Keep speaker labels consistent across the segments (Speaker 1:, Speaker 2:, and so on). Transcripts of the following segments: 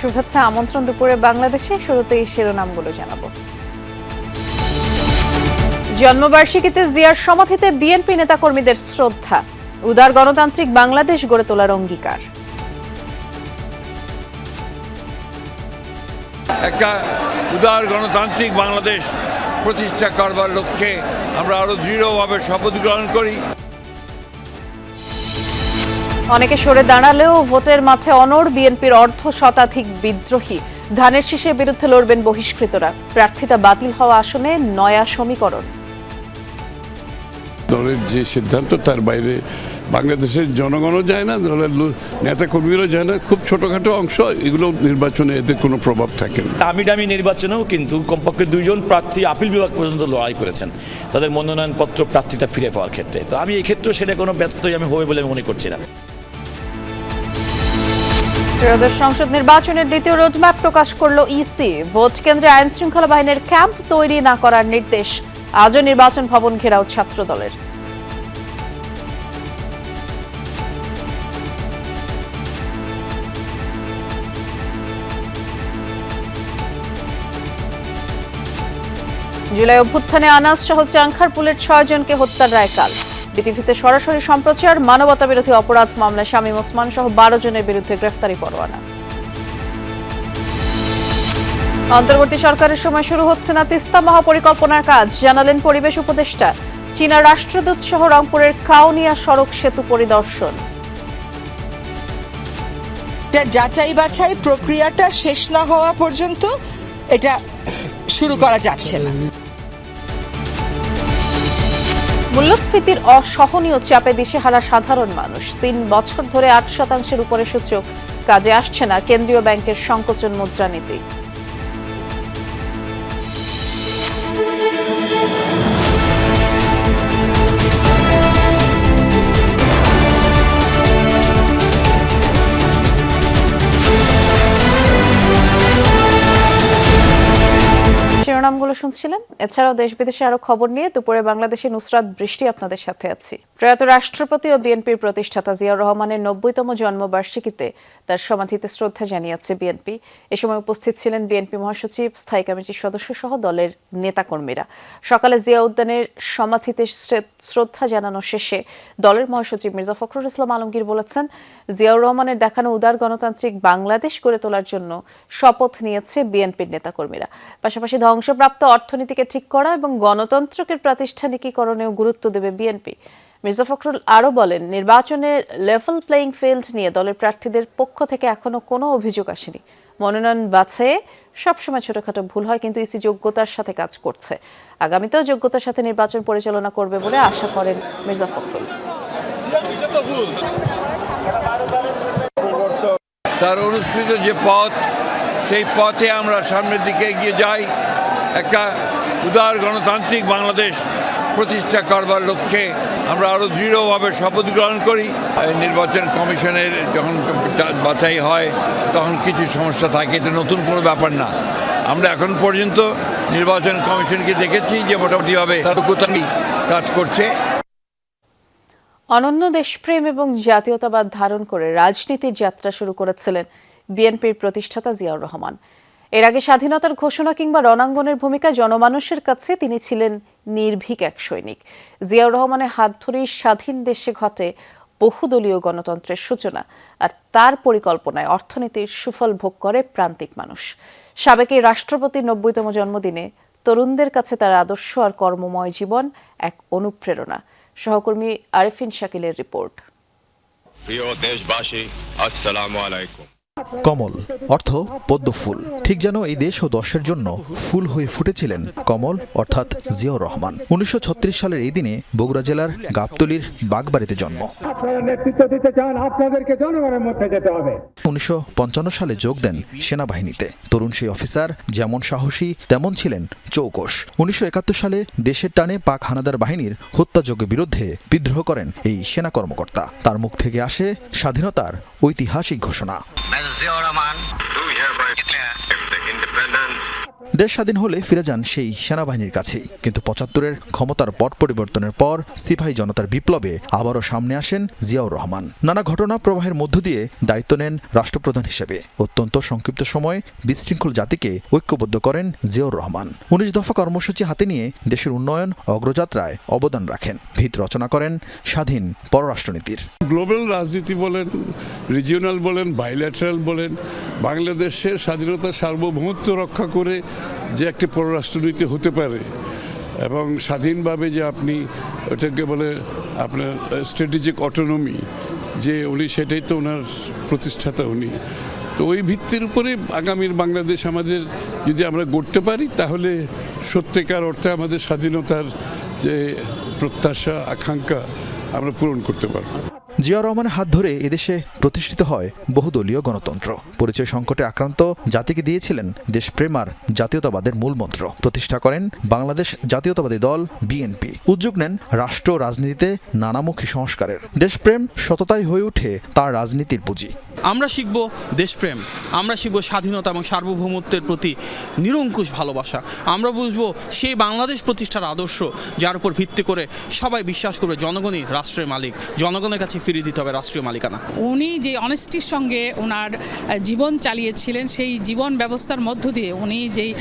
Speaker 1: শুভেচ্ছা আমন্ত্রণ দুপুরে বাংলাদেশে। শুরুতেই শিরোনামগুলো জানাবো। জন্মবার্ষিকীতে জিয়ার সমাধিতে বিএনপি নেতাকর্মীদের শ্রদ্ধা। উদার গণতান্ত্রিক বাংলাদেশ গড়ে তোলার অঙ্গীকার।
Speaker 2: একটা উদার গণতান্ত্রিক বাংলাদেশ প্রতিষ্ঠা করবার লক্ষ্যে আমরা আরো দৃঢ়ভাবে শপথ গ্রহণ করি।
Speaker 1: অনেকে সরে দাঁড়ালেও ভোটের মাঠে অনড় বিএনপির অর্ধ শতাধিক বিদ্রোহী। ধানের শীষের বিরুদ্ধে লড়বেন বহিষ্কৃতরা। প্রার্থিতা বাতিল হওয়া আসনে নয়া সমীকরণ।
Speaker 3: দলের যে সিদ্ধান্ত তার বাইরে বাংলাদেশের জনগণও যায় না, দলের নেতাকর্মীরা যায় না। খুব ছোটখাটো অংশ, এগুলো নির্বাচনে এতে কোনো প্রভাব থাকে না।
Speaker 4: দামি নির্বাচনেও কিন্তু কমপক্ষে 2 জন প্রার্থী আপিল বিভাগ পর্যন্ত লড়াই করেছেন তাদের মনোনয়নপত্র প্রার্থিতা ফিরে পাওয়ার ক্ষেত্রে। তো আমি এই ক্ষেত্রে সেটা কোনো ব্যত্যয় হবে বলে মনে করছি না।
Speaker 1: ত্রয়োদশ সংসদ নির্বাচনের দ্বিতীয় রোডম্যাপ প্রকাশ করল ইসি। ভোট কেন্দ্রে আইন শৃঙ্খলা বাহিনীর ক্যাম্প তৈরি না করার নির্দেশ। আজও নির্বাচন ভবন ঘেরাও ছাত্র দলের। জুলাই অভ্যুত্থানে আনাস সহ চাংখারপুলের 6 জনকে হত্যার রায় কাল। বিটিভিতে সরাসরি সম্প্রচার। মানবতা বিরোধী অপরাধ মামলায় শামীম ওসমান সহ 12 জনের বিরুদ্ধে গ্রেফতারি পরোয়ানা। অন্তর্বর্তী সরকারের সময় শুরু হচ্ছে না তিস্তা মহাপরিকল্পনার কাজ, জানালেন পরিবেশ উপদেষ্টা। চীনা রাষ্ট্রদূত সহ রংপুরের কাউনিয়া সড়ক সেতু পরিদর্শন।
Speaker 5: যাচাই বাছাই প্রক্রিয়াটা শেষ না হওয়া পর্যন্ত এটা শুরু করা যাচ্ছে না।
Speaker 1: মূল্যস্ফীতির অসহনীয় চাপে দিশেহারা সাধারণ মানুষ। 3 বছর ধরে 8% উপরে সূচক। কাজে আসছে না কেন্দ্রীয় ব্যাংকের সংকোচন মুদ্রানীতি। শিরোনামগুলো শুনছিলেন। এছাড়াও দেশ বিদেশে আরো খবর নিয়ে দুপুরে বাংলাদেশে নুসরাত বৃষ্টি আপনাদের সাথে আছি। প্রয়াত রাষ্ট্রপতি ও বিএনপির প্রতিষ্ঠাতা জিয়াউর রহমানের 90তম জন্মবার্ষিকীতে তার সমাধিতে শ্রদ্ধা জানিয়েছে বিএনপি। এ সময় উপস্থিত ছিলেন বিএনপি মহাসচিব, স্থায়ী কমিটির সদস্য সহ দলের নেতাকর্মীরা। সকালে জিয়া উদ্যানের সমাধিতে শ্রদ্ধা জানানো শেষে দলের মহাসচিব মির্জা ফখরুল ইসলাম আলমগীর বলেছেন, জিয়াউর রহমানের দেখানো উদার গণতান্ত্রিক বাংলাদেশ গড়ে তোলার জন্য শপথ নিয়েছে বিএনপির নেতাকর্মীরা। পাশাপাশি ধ্বংসপ্রাপ্ত অর্থনীতিকে ঠিক করা এবং গণতন্ত্রকে প্রাতিষ্ঠানিকীকরণেও গুরুত্ব দেবে বিএনপি। মির্জা ফখরুল আরও বলেন, নির্বাচনের লেভেল প্লেইং ফিল্ড নিয়ে দলের প্রার্থীদের পক্ষ থেকে এখনো কোনো অভিযোগ আসেনি। মনোনয়ন বাছাইয়ে সবসময় ছোটখাটো ভুল হয়, কিন্তু ইসি যোগ্যতার সাথে কাজ করছে। আগামীতেও যোগ্যতার সাথে নির্বাচন পরিচালনা করবে বলে আশা করেন মির্জা ফখরুল।
Speaker 2: তার অনুসৃত যে পথ, সেই পথে আমরা সামনের দিকে এগিয়ে যাই। একটা উদার গণতান্ত্রিক বাংলাদেশ প্রতিষ্ঠা করবার লক্ষ্যে আমরা আরো দৃঢ়ভাবে শপথ গ্রহণ করি। নির্বাচন কমিশনের যখন বাছাই হয় তখন কিছু সমস্যা থাকে, এটা নতুন কোনো ব্যাপার না। আমরা এখন পর্যন্ত নির্বাচন কমিশনকে দেখেছি যে মোটামুটিভাবে কাজ করছে।
Speaker 1: অনন্য দেশপ্রেম এবং জাতীয়তাবাদ ধারণ করে রাজনীতির যাত্রা শুরু করেছিলেন বিএনপির প্রতিষ্ঠাতা জিয়াউর রহমান। এর আগে স্বাধীনতার ঘোষণা কিংবা রণাঙ্গনের ভূমিকা জনমানুষের কাছে তিনি ছিলেন নির্ভীক এক সৈনিক। জিয়াউর রহমানের হাত ধরেই স্বাধীন দেশে ঘটে বহুদলীয় গণতন্ত্রের সূচনা, আর তার পরিকল্পনায় অর্থনীতির সুফল ভোগ করে প্রান্তিক মানুষ। সাবেক এই রাষ্ট্রপতির 90তম জন্মদিনে তরুণদের কাছে তার আদর্শ আর কর্মময় জীবন এক অনুপ্রেরণা। সহকর্মী আরেফিন শাকিলের রিপোর্ট।
Speaker 6: প্রিয় দেশবাসী, আসসালামু আলাইকুম।
Speaker 7: কমল অর্থ পদ্ম ফুল, ঠিক যেন এই দেশ ও দশের জন্য ফুল হয়ে ফুটেছিলেন কমল অর্থাৎ জিয়াউর রহমান। 1936 সালের এই দিনে বগুড়া জেলার গাবতলীর বাগবাড়িতে জন্ম। 1955 সালে যোগ দেন সেনাবাহিনীতে। তরুণ সেই অফিসার যেমন সাহসী তেমন ছিলেন চৌকস। 1971 সালে দেশের টানে পাক হানাদার বাহিনীর হত্যাযজ্ঞের বিরুদ্ধে বিদ্রোহ করেন এই সেনা কর্মকর্তা। তার মুখ থেকে আসে স্বাধীনতার ঐতিহাসিক ঘোষণা। দেশ স্বাধীন হলে ফিরে যান সেই সেনাবাহিনীর কাছেই, কিন্তু ৭৫-এর ক্ষমতার পট পরিবর্তনের পর সিপাহী জনতার বিপ্লবে আবারও সামনে আসেন জিয়াউর রহমান। নানা ঘটনা প্রবাহের মধ্য দিয়ে দায়িত্ব নেন রাষ্ট্রপ্রধান হিসেবে। অত্যন্ত সংক্ষিপ্ত সময়ে বিশৃঙ্খল জাতিকে ঐক্যবদ্ধ করেন জিয়াউর রহমান। ১৯ দফা কর্মসূচি হাতে নিয়ে দেশের উন্নয়ন অগ্রযাত্রায় অবদান রাখেন। ভিত রচনা করেন স্বাধীন পররাষ্ট্রনীতির।
Speaker 3: গ্লোবাল রাজনীতি বলেন, রিজিওনাল বলেন, বাইল্যাটারাল বলেন, বাংলাদেশের স্বাধীনতা সার্বভৌমত্ব রক্ষা করে যে একটি পররাষ্ট্রনীতি হতে পারে এবং স্বাধীনভাবে যে আপনি ওটাকে বলে আপনার স্ট্র্যাটেজিক অটোনমি, যে উনি সেটাই তো ওনার প্রতিষ্ঠাতা উনি। তো ওই ভিত্তির উপরে আগামীর বাংলাদেশ আমাদের যদি আমরা গড়তে পারি, তাহলে সত্যিকার অর্থে আমাদের স্বাধীনতার যে প্রত্যাশা আকাঙ্ক্ষা আমরা পূরণ করতে পারব।
Speaker 7: জিয়াউর রহমানের হাত ধরে এদেশে প্রতিষ্ঠিত হয় বহুদলীয় গণতন্ত্র। পরিচয় সংকটে আক্রান্ত জাতিকে দিয়েছিলেন দেশপ্রেম আর জাতীয়তাবাদের মূলমন্ত্র। প্রতিষ্ঠা করেন বাংলাদেশ জাতীয়তাবাদী দল বিএনপি। উদ্যোগ নেন রাষ্ট্র রাজনীতিতে নানামুখী সংস্কারের। দেশপ্রেম সততাই হয়ে ওঠে তার রাজনীতির পুঁজি।
Speaker 8: আমরা শিখব দেশপ্রেম, আমরা শিখব স্বাধীনতা এবং সার্বভৌমত্বের প্রতি নিরঙ্কুশ ভালোবাসা। আমরা বুঝবো সেই বাংলাদেশ প্রতিষ্ঠার আদর্শ, যার উপর ভিত্তি করে সবাই বিশ্বাস করবে জনগণই রাষ্ট্রের মালিক, জনগণের কাছে ফিরিয়ে দিতে হবে রাষ্ট্রীয় মালিকানা।
Speaker 9: উনি যে অনেস্টির সঙ্গে ওনার জীবন চালিয়েছিলেন, সেই জীবন ব্যবস্থার মধ্য দিয়ে উনি যেই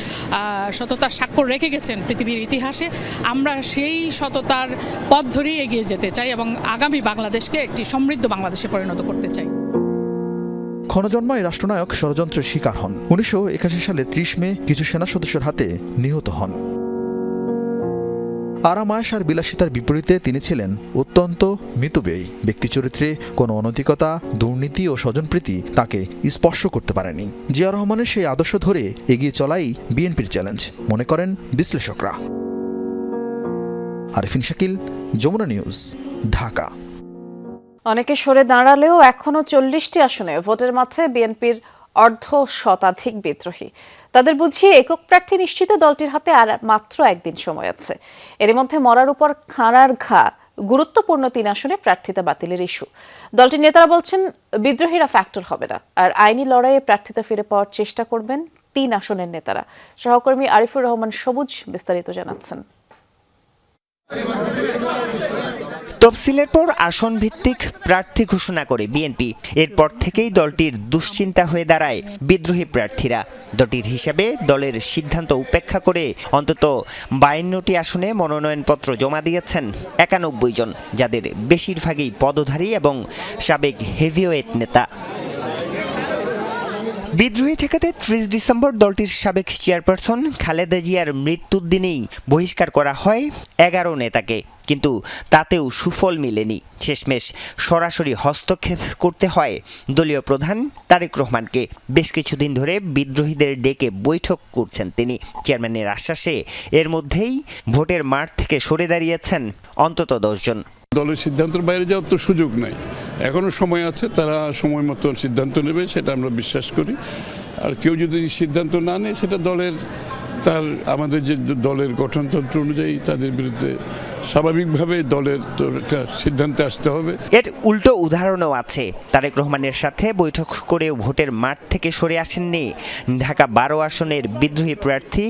Speaker 9: সততার স্বাক্ষর রেখে গেছেন পৃথিবীর ইতিহাসে, আমরা সেই সততার পথ ধরেই এগিয়ে যেতে চাই এবং আগামী বাংলাদেশকে একটি সমৃদ্ধ বাংলাদেশে পরিণত করতে চাই।
Speaker 7: ক্ষণজন্মায় রাষ্ট্রনায়ক ষড়যন্ত্রের শিকার হন। ১৯৮১ সালে ৩০ মে কিছু সেনা সদস্যের হাতে নিহত হন। আরামায়াস আর বিলাসিতার বিপরীতে তিনি ছিলেন অত্যন্ত মিতব্যয়ী। ব্যক্তিচরিত্রে কোনো অনৈতিকতা, দুর্নীতি ও স্বজনপ্রীতি তাকে স্পর্শ করতে পারেনি। জিয়াউর রহমানের সেই আদর্শ ধরে এগিয়ে চলাই বিএনপির চ্যালেঞ্জ, মনে করেন বিশ্লেষকরা। আরিফিন শাকিল, যমুনা নিউজ, ঢাকা।
Speaker 1: অনেকে সরে দাঁড়ালেও এখনো ৪০টি আসনে ভোটের মাঠে বিএনপির অর্ধশতাধিক বিদ্রোহী। তাদের বুঝিয়ে একক প্রার্থী নিশ্চিত দলটির হাতে আর মাত্র একদিন সময় আছে। এর মধ্যে মরার উপর খাঁড়ার ঘা গুরুত্বপূর্ণ ৩ আসনে প্রার্থিতা বাতিলের ইস্যু। দলটির নেতারা বলছেন বিদ্রোহীরা ফ্যাক্টর হবে না, আর আইনি লড়াইয়ে প্রার্থিতা ফিরে পাওয়ার চেষ্টা করবেন ৩ আসনের নেতারা। সহকর্মী আরিফুর রহমান সবুজ বিস্তারিত জানাচ্ছেন।
Speaker 10: তফসিলের পর আসন ভিত্তিক প্রার্থী ঘোষণা করে বিএনপি। এরপর থেকেই দলটির দুশ্চিন্তা হয়ে দাঁড়ায় বিদ্রোহী প্রার্থীরা। দলটির হিসাবে দলের সিদ্ধান্ত উপেক্ষা করে অন্তত ৫২টি আসনে মনোনয়নপত্র জমা দিয়েছেন ৯১ জন, যাদের বেশিরভাগই পদধারী এবং সাবেক হেভিওয়েট নেতা। বিদ্রোহী ঠেকাতে ৩০ ডিসেম্বর দলটির সাবেক চেয়ারপারসন খালেদা জিয়ার মৃত্যুর দিনেই বহিষ্কার করা হয় ১১ নেতাকে, কিন্তু তাতেও সুফল মেলেনি। শেষমেশ সরাসরি হস্তক্ষেপ করতে হয় দলীয় প্রধান তারেক রহমানকে। বেশ কিছুদিন ধরে বিদ্রোহীদের ডেকে বৈঠক করছেন তিনি। চেয়ারম্যানের আশ্বাসে এর মধ্যেই ভোটের মাঠ থেকে সরে দাঁড়িয়েছেন অন্তত ১০ জন।
Speaker 3: দলের সিদ্ধান্তের বাইরে যাওয়ার তো সুযোগ নাই, এখনো সময় আছে, তারা সময় মতো সিদ্ধান্ত নেবে, সেটা আমরা বিশ্বাস করি। আর কেউ যদি সিদ্ধান্ত না নেয়, সেটা তার আমাদের যে দলের গঠনতন্ত্র অনুযায়ী তাদের বিরুদ্ধে স্বাভাবিকভাবে দলের তো একটা সিদ্ধান্তে আসতে হবে।
Speaker 10: এর উল্টো উদাহরণও আছে। তারেক রহমানের সাথে বৈঠক করেও ভোটের মাঠ থেকে সরে আসেননি ঢাকা ১২ আসনের বিদ্রোহী প্রার্থী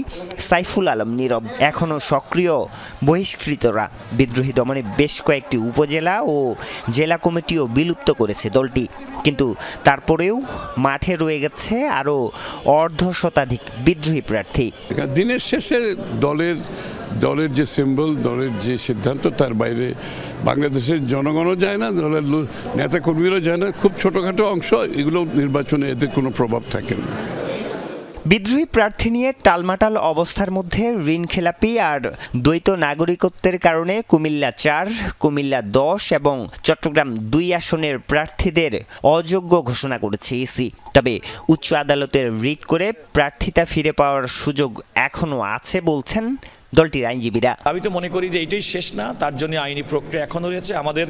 Speaker 10: সাইফুল আলম নীরব। এখনও সক্রিয় বহিষ্কৃতরা। বিদ্রোহী দমনে বেশ কয়েকটি উপজেলা ও জেলা কমিটিও বিলুপ্ত করেছে দলটি, কিন্তু তারপরেও মাঠে রয়ে গেছে আরও অর্ধশতাধিক বিদ্রোহী প্রার্থী।
Speaker 3: দিনের শেষে দলের যে সিম্বল, দলের যে সিদ্ধান্ত, তার বাইরে বাংলাদেশের জনগণও যায় না, দলের নেতাকর্মীরাও যায় না। খুব ছোটোখাটো অংশ, এগুলো নির্বাচনে এতে কোনো প্রভাব থাকে না।
Speaker 10: বিদ্রোহী প্রার্থী নিয়ে টালমাটাল অবস্থার মধ্যে ঋণ খেলাপি আর দ্বৈত নাগরিকত্বের কারণে কুমিল্লা ৪, কুমিল্লা ১০ এবং চট্টগ্রাম ২ আসনের প্রার্থীদের অযোগ্য ঘোষণা করেছে ইসি। তবে উচ্চ আদালতের রিট করে প্রার্থিতা ফিরে পাওয়ার সুযোগ এখনও আছে বলছেন দলটির আইনজীবীরা।
Speaker 4: আমি তো মনে করি যে এটাই শেষ না, তার জন্য আইনি প্রক্রিয়া এখনও রয়েছে। আমাদের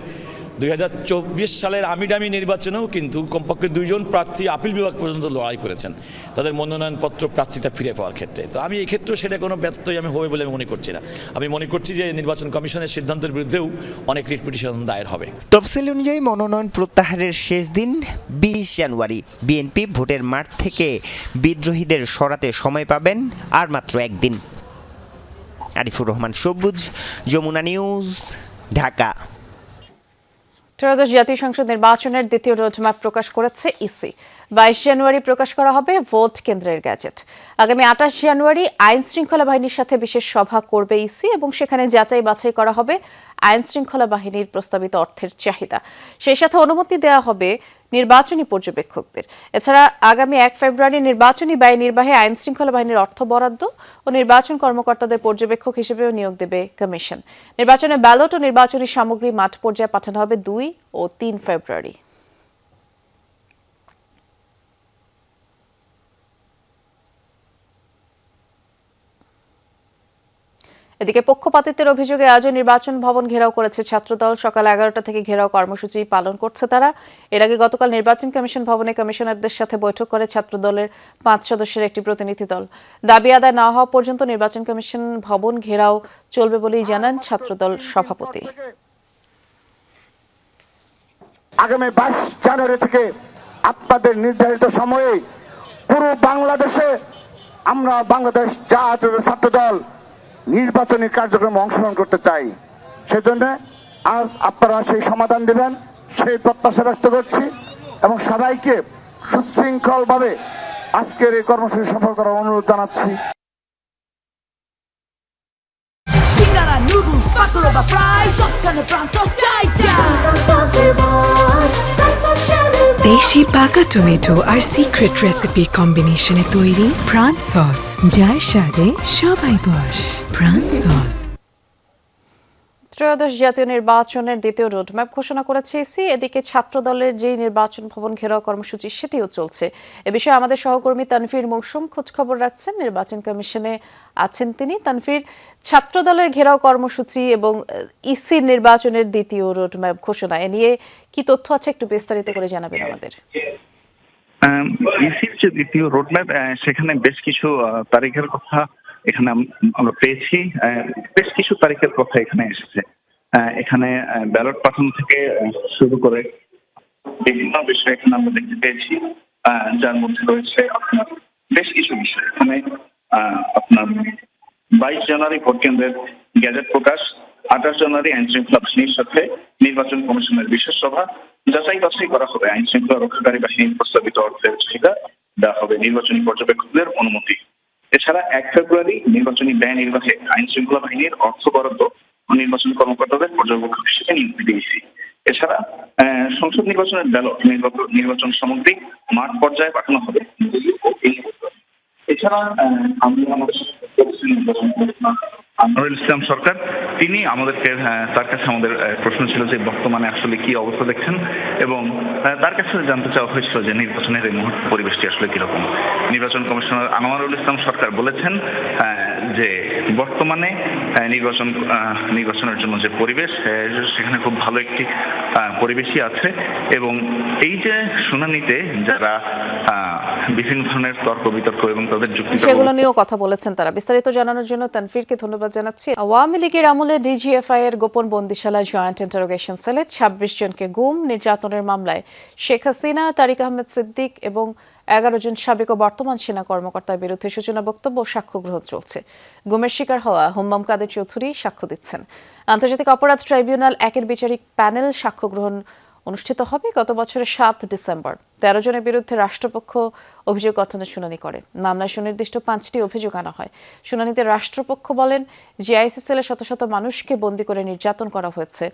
Speaker 4: 2024 সালের আমিডামি নির্বাচনেও কিন্তু কমপক্ষে 2 জন প্রার্থী আপিল বিভাগ পর্যন্ত লড়াই করেছেন তাদের মনোনয়নপত্র প্রার্থিতা ফিরে পাওয়ার ক্ষেত্রে। তো আমি এক্ষেত্রেও সেটা কোনো ব্যত্যয় আমি হবে বলে আমি মনে করছি না। আমি মনে করছি যে নির্বাচন কমিশনের সিদ্ধান্তের বিরুদ্ধেও অনেক রিট পিটিশন দায়ের হবে।
Speaker 10: তফসিল অনুযায়ী মনোনয়ন প্রত্যাহারের শেষ দিন 20 জানুয়ারি। বিএনপি ভোটের মাঠ থেকে বিদ্রোহীদের সরাতে সময় পাবেন আর মাত্র একদিন। আরিফুর রহমান সবুজ, যমুনা নিউজ, ঢাকা।
Speaker 1: ত্রয়োদশ জাতীয় সংসদ নির্বাচনের দ্বিতীয় রোডম্যাপ প্রকাশ করেছে ইসি। 22 জানুয়ারি প্রকাশ করা হবে ভোট কেন্দ্রের গ্যাজেট। আগামী 28 জানুয়ারি আইন শৃঙ্খলা বাহিনীর সাথে বিশেষ সভা করবে ইসি এবং সেখানে যাচাই বাছাই করা হবে আইন শৃঙ্খলা বাহিনীর প্রস্তাবিত অর্থের চাহিদা। সেই সাথে অনুমতি দেওয়া হবে নির্বাচনী পর্যবেক্ষকদের। এছাড়া আগামী 1 ফেব্রুয়ারি নির্বাচনী ব্যয় নির্বাহে আইন শৃঙ্খলা বাহিনীর অর্থ বরাদ্দ ও নির্বাচন কর্মকর্তাদের পর্যবেক্ষক হিসেবেও নিয়োগ দেবে কমিশন। নির্বাচনে ব্যালট ও নির্বাচনী সামগ্রী মাঠ পর্যায়ে পাঠানো হবে 2 ও 3 ফেব্রুয়ারি। এদিকে পক্ষপাতিত্বের অভিযোগে আজও নির্বাচন ভবন ঘেরাও করেছে ছাত্রদল। সকাল 11টা থেকে ঘেরাও কর্মসূচি পালন করছে তারা। এর আগে গতকাল নির্বাচন কমিশন ভবনে কমিশনারদের সাথে বৈঠক করে ছাত্রদলের 5 সদস্যের একটি প্রতিনিধি দল। দাবি আদায় না হওয়া পর্যন্ত নির্বাচন কমিশন ভবন ঘেরাও চলবে বলেই জানান ছাত্রদল সভাপতি।
Speaker 11: আগামী 22 জানুয়ারি থেকে আপনাদের নির্ধারিত সময়ে পুরো বাংলাদেশে আমরা বাংলাদেশ জাতীয় ছাত্রদল নির্বাচনী কার্যক্রমে অংশগ্রহণ করতে চাই। সেজন্য আজ আপনারা সেই সমাধান দেবেন সেই প্রত্যাশা ব্যক্ত করছি এবং সবাইকে সুশৃঙ্খলভাবে আজকের এই কর্মসূচি সফল করার অনুরোধ জানাচ্ছি।
Speaker 12: দেশি পাকা টমেটো আর সিক্রেট রেসিপি কম্বিনেশনে তৈরি প্রাণ সস, যার স্বাদে সবাই বশ। প্রাণ সস।
Speaker 1: ত্রয়োদশ জাতীয় নির্বাচনের দ্বিতীয় রোডম্যাপ ঘোষণা করেছে ইসি। এদিকে ছাত্রদলের যে নির্বাচন ভবন ঘেরাও কর্মসূচি সেটিও চলছে। এ বিষয়ে আমাদের সহকর্মী তানভীর মৌসুম খোঁজখবর রাখছেন। নির্বাচন কমিশনে আছেন তিনি। তানভীর, ছাত্রদলের ঘেরাও কর্মসূচি এবং ইসি নির্বাচনের দ্বিতীয় রোডম্যাপ ঘোষণা, এ নিয়ে কি তথ্য আছে একটু বিস্তারিত করে জানাবেন আমাদের।
Speaker 13: ইসির যে দ্বিতীয় রোডম্যাপ সেখানে বেশ কিছু তারিখের কথা এখানে আমরা পেয়েছি। বেশ কিছু তারিখের কথা এখানে এসেছে। এখানে ব্যালট পাঠানো থেকে শুরু করে বিভিন্ন বিষয় এখানে আমরা দেখতে পেয়েছি, যার মধ্যে রয়েছে আপনার বেশ কিছু বিষয়। এখানে আপনার 22 জানুয়ারি ভোট কেন্দ্রের গ্যাজেট প্রকাশ, 28 জানুয়ারি আইন শৃঙ্খলা বাহিনীর সাথে নির্বাচন কমিশনের বিশেষ সভা, যাচাই বাছাই করা হবে আইন শৃঙ্খলা রক্ষাকারী বাহিনীর প্রস্তাবিত অর্থের চাহিদা, দেওয়া হবে নির্বাচনী পর্যবেক্ষকদের অনুমতি। এছাড়া 1 ফেব্রুয়ারি নির্বাচনী ব্যয় নির্বাহে আইন শৃঙ্খলা বাহিনীর অর্থ বরাদ্দ ও নির্বাচনী কর্মকর্তাদের পর্যবেক্ষক হিসেবে নিয়োগ দিয়েছি। এছাড়া সংসদ নির্বাচনের ব্যালট নির্বাচন সামগ্রী মাঠ পর্যায়ে পাঠানো হবে। এছাড়া আমরা আমাদের আনোয়ারুল ইসলাম সরকার, তিনি আমাদেরকে তার কাছে আমাদের প্রশ্ন ছিল যে বর্তমানে আসলে কি অবস্থা দেখছেন, এবং তার কাছে জানতে চাওয়া হয়েছিল যে নির্বাচনের এই মুহূর্তে পরিবেশটি আসলে কিরকম। নির্বাচন কমিশনার আনোয়ারুল ইসলাম সরকার বলেছেন যে বর্তমানে নির্বাচনের জন্য যে পরিবেশ সেখানে খুব ভালো একটি পরিবেশই আছে, এবং এই যে শুনানিতে যারা বিভিন্ন ধরনের তর্ক বিতর্ক এবং তাদের যুক্তি
Speaker 1: সেগুলো নিয়েও কথা বলেছেন তারা। বিস্তারিত জানানোর জন্য তানভীরকে ধন্যবাদ জানাচ্ছি। আওয়ামী লীগের আমলে ডিজিএফআই এর গোপন বন্দিশালা জয়েন্ট ইন্টারোগেশন সেলে 26 জনকে গুম নির্যাতনের মামলায় শেখ হাসিনা, তারিক আহমেদ সিদ্দিক এবং 11 জন সাবেক ও বর্তমান সেনা কর্মকর্তার বিরুদ্ধে সূচনা বক্তব্য ও সাক্ষ্য গ্রহণ চলছে। গুমের শিকার হওয়া হুম্মাম কাদের চৌধুরী সাক্ষ্য দিচ্ছেন। আন্তর্জাতিক অপরাধ ট্রাইব্যুনাল 1-এর বিচারিক প্যানেল সাক্ষ্য গ্রহণ অনুষ্ঠিত হবে গত বছরের 7 ডিসেম্বর। 13 জনের বিরুদ্ধে রাষ্ট্রপক্ষ অভিযোগ গঠনের শুনানি করে। মামলায় সুনির্দিষ্ট 5টি অভিযোগ আনা হয়। শুনানিতে রাষ্ট্রপক্ষ বলেন, জিআইসিসিএলে শত শত মানুষকে বন্দী করে নির্যাতন করা হয়েছে।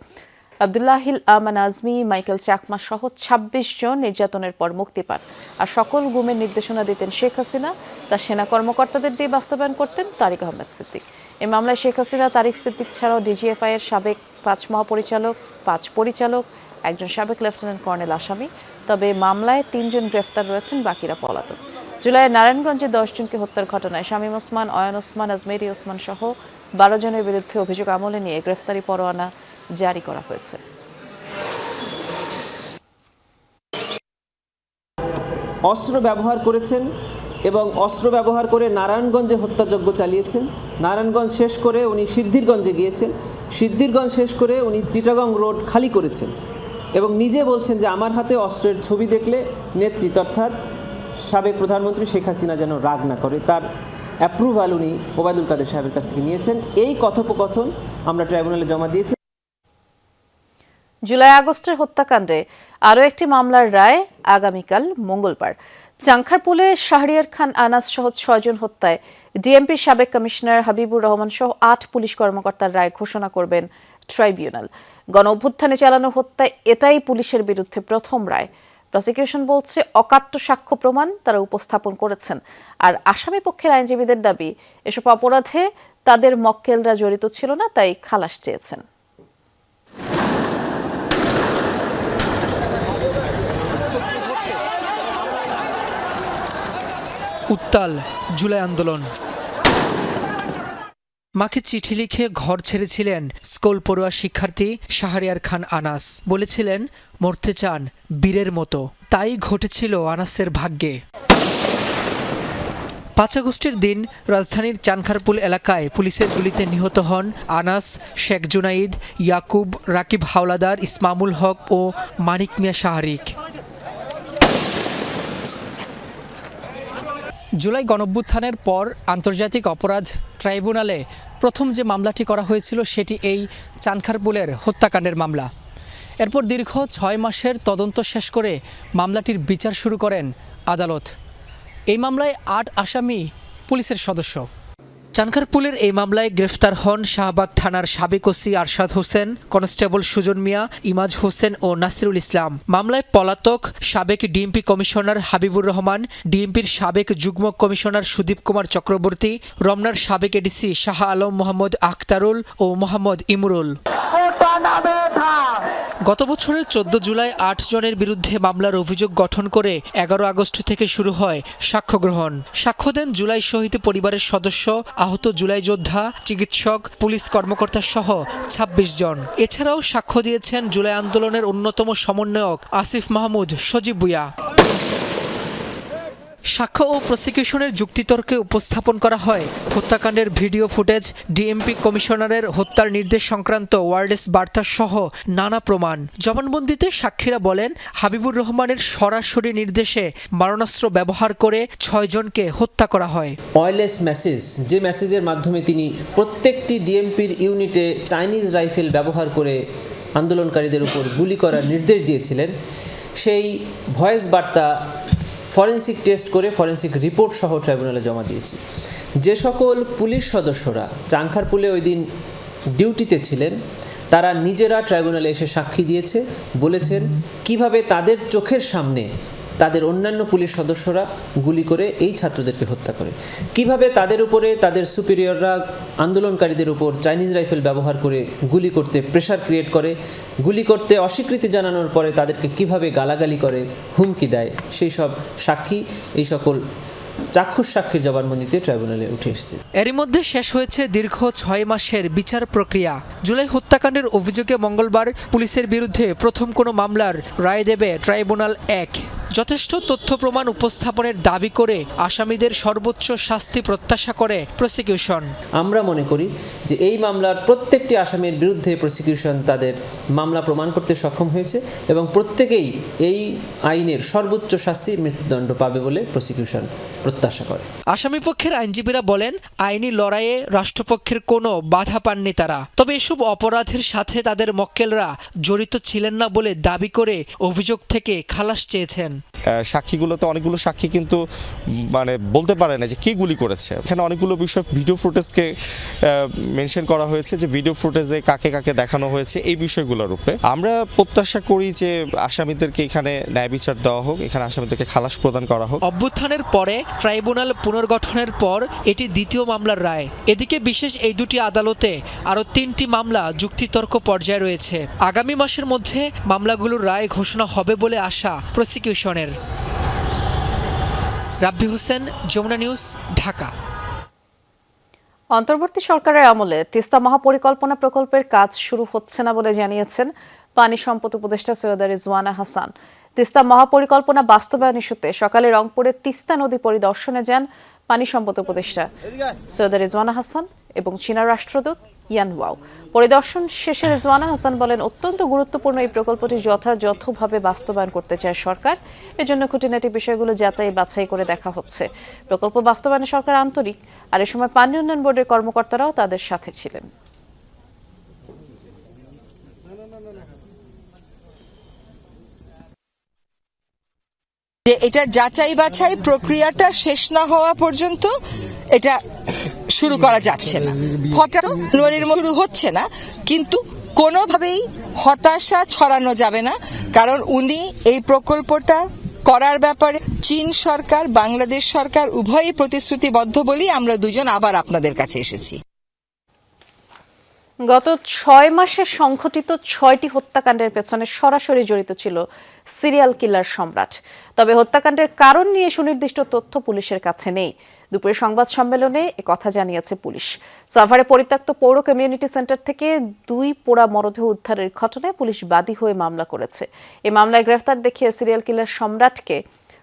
Speaker 1: আব্দুল্লাহিল আমান আজমি, মাইকেল চাকমা সহ 26 জন নির্যাতনের পর মুক্তি পান। আর সকল গুমের নির্দেশনা দিতেন শেখ হাসিনা, তার সেনা কর্মকর্তাদের দিয়ে বাস্তবায়ন করতেন তারিক আহমেদ সিদ্দিক। এই মামলায় শেখ হাসিনা, তারিক সিদ্দিক ছাড়াও ডিজিএফআই এর সাবেক 5 মহাপরিচালক, 5 পরিচালক, একজন সাবেক লেফটেন্যান্ট কর্নেল আসামি। তবে মামলায় 3 জন গ্রেফতার রয়েছেন, বাকিরা পলাতক। জুলাইয়ে নারায়ণগঞ্জে 10 জনকে হত্যার ঘটনায় শামীম ওসমান, অয়ন ওসমান, আজমেরি ওসমান সহ 12 জনের বিরুদ্ধে অভিযোগ আমলে নিয়ে গ্রেফতারি পরোয়ানা জারি করা হয়েছে।
Speaker 14: অস্ত্র ব্যবহার করেছেন এবং অস্ত্র ব্যবহার করে নারায়ণগঞ্জে হত্যাযজ্ঞ চালিয়েছেন। নারায়ণগঞ্জ শেষ করে উনি সিদ্ধিরগঞ্জে গিয়েছেন, সিদ্ধিরগঞ্জ শেষ করে উনি চিটাগং রোড খালি করেছেন এবং নিজে বলছেন যে আমার হাতে অস্ত্রের ছবি দেখলে নেতৃত্ব অর্থাৎ সাবেক প্রধানমন্ত্রী শেখ হাসিনা যেন রাগ না করে, তার অ্যাপ্রুভাল উনি ওবায়দুল কাদের সাহেবের কাছ থেকে নিয়েছেন। এই কথোপকথন আমরা ট্রাইব্যুনালে জমা দিয়েছি।
Speaker 1: জুলাই আগস্টের হত্যাকাণ্ডে আরও একটি মামলার রায় আগামীকাল মঙ্গলবার। চাংখারপুলে শাহরিয়ার খান আনাস সহ 6 জন হত্যায় ডিএমপির সাবেক কমিশনার হাবিবুর রহমান সহ 8 পুলিশ কর্মকর্তার রায় ঘোষণা করবেন ট্রাইব্যুনাল। গণ অভ্যুত্থানে চালানো হত্যায় এটাই পুলিশের বিরুদ্ধে প্রথম রায়। প্রসিকিউশন বলছে অকাট্য সাক্ষ্য প্রমাণ তারা উপস্থাপন করেছেন, আর আসামি পক্ষের আইনজীবীদের দাবি এসব অপরাধে তাদের মক্কেলরা জড়িত ছিল না, তাই খালাস চেয়েছেন।
Speaker 15: উত্তাল জুলাই আন্দোলন। মাকে চিঠি লিখে ঘর ছেড়েছিলেন স্কুল পড়ুয়া শিক্ষার্থী শাহরিয়ার খান আনাস। বলেছিলেন মরতে চান বীরের মতো, তাই ঘটেছিল আনাসের ভাগ্যে। 5 আগস্টের দিন রাজধানীর চানখারপুল এলাকায় পুলিশের গুলিতে নিহত হন আনাস, শেখ জুনাইদ, ইয়াকুব, রাকিব হাওলাদার, ইসমামুল হক ও মানিক মিয়া শাহরিক। জুলাই গণঅভ্যুত্থানের পর আন্তর্জাতিক অপরাধ ট্রাইব্যুনালে প্রথম যে মামলাটি করা হয়েছিল সেটি এই চানখারপুলের হত্যাকাণ্ডের মামলা। এরপর দীর্ঘ 6 মাসের তদন্ত শেষ করে মামলাটির বিচার শুরু করেন আদালত। এই মামলায় 8 আসামি পুলিশের সদস্য। চানখারপুলের এই মামলায় গ্রেফতার হন শাহবাগ থানার সাবেক ওসি আরশাদ হোসেন, কনস্টেবল সুজন মিয়া, ইমাজ হোসেন ও নাসিরুল ইসলাম। মামলায় পলাতক সাবেক ডিএমপি কমিশনার হাবিবুর রহমান, ডিএমপির সাবেক যুগ্ম কমিশনার সুদীপ কুমার চক্রবর্তী, রমনার সাবেক এডিসি শাহ আলম মোহাম্মদ আখতারুল ও মোহাম্মদ ইমরুল। গত বছরের 14 জুলাই 8 জনের বিরুদ্ধে মামলার অভিযোগ গঠন করে 11 আগস্ট থেকে শুরু হয় সাক্ষ্য গ্রহণ। সাক্ষ্য দেন জুলাই শহীদ পরিবারের সদস্য, আহত জুলাই যোদ্ধা, চিকিৎসক, পুলিশ কর্মকর্তা সহ 26 জন। এছাড়াও সাক্ষ্য দিয়েছেন জুলাই আন্দোলনের অন্যতম সমন্বয়ক আসিফ মাহমুদ সজীব ভুঁইয়া। সাক্ষ্য ও প্রসিকিউশনের যুক্তিতর্কে উপস্থাপন করা হয় হত্যাকাণ্ডের ভিডিও ফুটেজ, ডিএমপি কমিশনারের হত্যার নির্দেশ সংক্রান্ত ওয়ারলেস বার্তা সহ নানা প্রমাণ। জবানবন্দিতে সাক্ষীরা বলেন হাবিবুর রহমানের সরাসরি নির্দেশে মারণাস্ত্র ব্যবহার করে 6 জনকে হত্যা করা হয়।
Speaker 14: ওয়্যারলেস মেসেজ, যে মেসেজের মাধ্যমে তিনি প্রত্যেকটি ডিএমপির ইউনিটে চাইনিজ রাইফেল ব্যবহার করে আন্দোলনকারীদের উপর গুলি করার নির্দেশ দিয়েছিলেন, সেই ভয়েস বার্তা ফরেনসিক টেস্ট করে ফরেনসিক রিপোর্ট সহ ট্রাইব্যুনালে জমা দিয়েছি। যে সকল পুলিশ সদস্যরা চাংখারপুলে ওই দিন ডিউটিতে ছিলেন তারা নিজেরা ট্রাইব্যুনালে এসে সাক্ষী দিয়েছে, বলেছেন কিভাবে তাদের চোখের সামনে তাদের অন্যান্য পুলিশ সদস্যরা গুলি করে এই ছাত্রদেরকে হত্যা করে, কিভাবে তাদের উপরে তাদের সুপিরিয়ররা আন্দোলনকারীদের উপর চাইনিজ রাইফেল ব্যবহার করে গুলি করতে প্রেশার ক্রিয়েট করে, গুলি করতে অস্বীকৃতি জানানোর পরে তাদেরকে কিভাবে গালাগালি করে, হুমকি দেয়, সেই সব সাক্ষী এই সকল চাক্ষুষ সাক্ষীর জবানবন্দিতে ট্রাইব্যুনালে উঠে এসেছে।
Speaker 15: এরই মধ্যে শেষ হয়েছে দীর্ঘ 6 মাসের বিচার প্রক্রিয়া। জুলাই হত্যাকাণ্ডের অভিযোগে মঙ্গলবার পুলিশের বিরুদ্ধে প্রথম কোনো মামলার রায় দেবে ট্রাইব্যুনাল 1। যথেষ্ট তথ্য প্রমাণ উপস্থাপনের দাবি করে আসামিদের সর্বোচ্চ শাস্তি প্রত্যাশা করে প্রসিকিউশন।
Speaker 14: আমরা মনে করি যে এই মামলার প্রত্যেকটি আসামির বিরুদ্ধে প্রসিকিউশন তাদের মামলা প্রমাণ করতে সক্ষম হয়েছে এবং প্রত্যেকেই এই আইনের সর্বোচ্চ শাস্তি মৃত্যুদণ্ড পাবে বলে প্রসিকিউশন প্রত্যাশা করে।
Speaker 15: আসামি পক্ষের আইনজীবীরা বলেন আইনি লড়াইয়ে রাষ্ট্রপক্ষের কোনো বাধা পাননি তারা, তবে এসব অপরাধের সাথে তাদের মক্কেলরা জড়িত ছিলেন না বলে দাবি করে অভিযোগ থেকে খালাস চেয়েছেন।
Speaker 16: সাক্ষীগুলোতে অনেকগুলো সাক্ষী কিন্তু মানে বলতে পারে না যে কে গুলি করেছে। এখানে অনেকগুলো বিষয় ভিডিও ফুটেজকে মেনশন করা হয়েছে, যে ভিডিও ফুটেজে কাকে কাকে দেখানো হয়েছে এই বিষয়গুলোর উপরে আমরা প্রত্যাশা করি যে আসামিদেরকে এখানে ন্যায় বিচার দেওয়া হোক, এখানে আসামিদেরকে খালাস প্রদান করা হোক।
Speaker 15: অভ্যুত্থানের পরে ট্রাইব্যুনাল পুনর্গঠনের পর এটি দ্বিতীয় মামলার রায়। এদিকে বিশেষ এই দুটি আদালতে আরও 3টি মামলা যুক্তিতর্ক পর্যায়ে রয়েছে। আগামী মাসের মধ্যে মামলাগুলোর রায় ঘোষণা হবে বলে আশা প্রসিকিউশনের। রাব্বি হোসেন, যমুনা নিউজ, ঢাকা।
Speaker 1: অন্তর্বর্তী সরকারের আমলে তিস্তা মহাপরিকল্পনা প্রকল্পের কাজ শুরু হচ্ছে না বলে জানিয়েছেন পানি সম্পদ উপদেষ্টা সৈয়দা রিজওয়ানা হাসান। তিস্তা মহাপরিকল্পনা বাস্তবায়ন ইস্যুতে সকালে রংপুরে তিস্তা নদী পরিদর্শনে যান পানি সম্পদ উপদেষ্টা সৈয়দা রিজওয়ানা হাসান এবং চীনা রাষ্ট্রদূত ইয়ান ওয়াও। পরিদর্শন শেষে রিজওয়ানা হাসান বলেন, অত্যন্ত গুরুত্বপূর্ণ এই প্রকল্পটি যথাযথভাবে বাস্তবায়ন করতে চায় সরকার। এজন্য খুঁটিনাটি বিষয়গুলো যাচাই বাছাই করে দেখা হচ্ছে। প্রকল্প বাস্তবায়নে সরকার আন্তরিক, আর এ সময় পানি উন্নয়ন বোর্ডের কর্মকর্তারাও তাদের সাথে ছিলেন।
Speaker 5: যে এটা যাচাই বাছাই প্রক্রিয়াটা শেষ না হওয়া পর্যন্ত এটা শুরু করা যাচ্ছে না। হঠাৎ শুরু হচ্ছে না, কিন্তু কোনোভাবেই হতাশা ছড়ানো যাবে না, কারণ উনি এই প্রকল্পটা করার ব্যাপারে চীন সরকার, বাংলাদেশ সরকার উভয়ই প্রতিশ্রুতিবদ্ধ বলেই আমরা দুজন আবার আপনাদের কাছে এসেছি।
Speaker 1: গত 6 মাসে সংঘটিত 6টি হত্যাকাণ্ডের পেছনে সরাসরি জড়িত ছিল সিরিয়াল কিলার সম্রাট। তবে হত্যাকাণ্ডের কারণ নিয়ে সুনির্দিষ্ট তথ্য পুলিশের কাছে নেই। দুপুরে সংবাদ সম্মেলনে একথা জানিয়েছে পুলিশ। সাভারে পরিত্যক্ত পৌর কমিউনিটি সেন্টার থেকে 2 পোড়া মরদেহ উদ্ধারের ঘটনায় পুলিশ বাদী হয়ে মামলা করেছে। এই মামলায় গ্রেফতার দেখিয়ে সিরিয়াল কিলার সম্রাটকে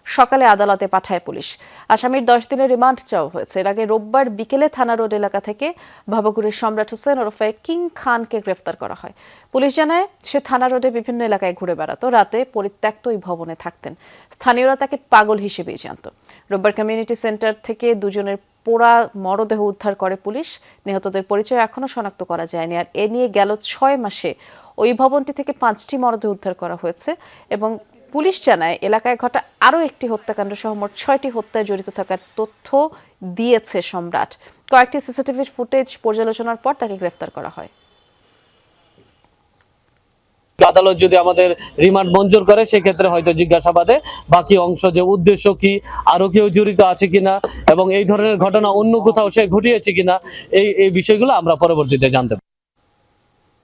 Speaker 1: সকালে আদালতে পাঠায় পুলিশ। আসামির 10 দিনের রিমান্ড চাওয়া হয়েছে। এর আগে রোববার বিকেলে থানা রোড এলাকা থেকে ভবঘুরের সম্রাট হোসেন ওরফে কিং খানকে গ্রেফতার করা হয়। পুলিশ জানায়, সে থানা রোডে বিভিন্ন এলাকায় ঘুরে বেড়াতো, রাতে পরিত্যক্ত ওই ভবনে থাকতেন। স্থানীয়রা তাকে পাগল হিসেবেই জানত। রোববার কমিউনিটি সেন্টার থেকে 2 জনের পোড়া মরদেহ উদ্ধার করে পুলিশ। নিহতদের পরিচয় এখনো শনাক্ত করা যায়নি। আর এ নিয়ে গেল 6 মাসে ওই ভবনটি থেকে 5টি মরদেহ উদ্ধার করা হয়েছে এবং পুলিশ জানায় এলাকায় ঘটা আরও একটি হত্যাকাণ্ড সহ মোট 6টি হত্যায় জড়িত থাকার তথ্য দিয়েছে সম্রাট। কয়েকটি সিসিটিভির ফুটেজ পর্যালোচনার পর তাকে গ্রেফতার করা হয়।
Speaker 17: আদালত যদি আমাদের রিমান্ড মঞ্জুর করে সেক্ষেত্রে হয়তো জিজ্ঞাসাবাদে বাকি অংশ, যে উদ্দেশ্য কি, আরো কেউ জড়িত আছে কিনা এবং এই ধরনের ঘটনা অন্য কোথাও সে ঘটিয়েছে কিনা, এই বিষয়গুলো আমরা পরবর্তীতে জানতে পারি।